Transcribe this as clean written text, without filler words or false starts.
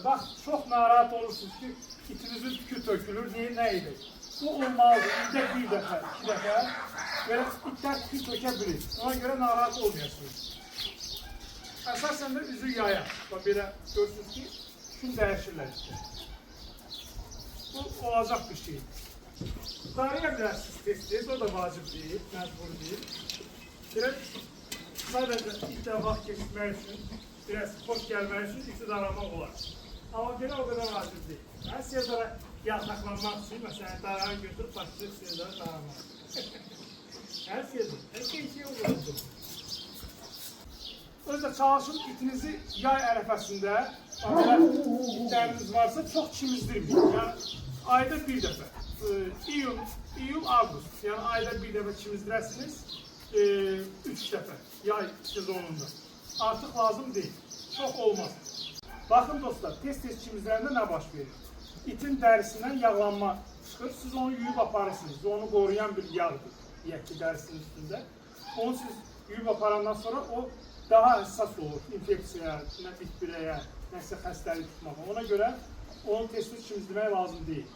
Bak çok narahat olursunuz ki itinizin tükü tökülür. Neydi? Bu olmalıdır. İldə bir dəfə, iki dəfə belə itlər tükü tökəbilir. Ona göre narahat olmayasınız. Əsasən də üzü yaya. Bax belə görürsünüz ki, tükün dəyişirlər işte. Bu olacaq bir şey. Darıya bilərsiniz tez-tez, o da vacib deyil, məcbur deyil. Biraz sadəcə itlə vaxt keçirmək üçün, biraz xoş gəlmək üçün iti daramaq olar. Amma belə o qədər vacib deyil. Yəni, Sezara yaltaqlanmaq üçün, məsələn, darağı götürüb başlayıb Sezara daramaq. Hər şey olur. Özdə çalışın itinizi yay ərəfəsində, itləriniz varsa çox çimizdirməyin. Yəni, ayda bir dəfə, iyul, avqust, yəni ayda bir dəfə çimizdirəsiniz, 3 dəfə yay sezonunda. Artıq lazım deyil, çox olmaz. Baxın dostlar, tez-tez çimizlərində nə baş verir? İtin dərisindən yağlanma çıxır, siz onu yuyub aparırsınız, onu qoruyan bir yağdır, deyək ki, dərisinin üstündə. Onu siz yuyub aparandan sonra o daha həssas olur, infeksiyaya, bitbirəyə, nəsə xəstəlik tutmağa. Ona görə onu tez-tez çimizdirmək lazım deyil.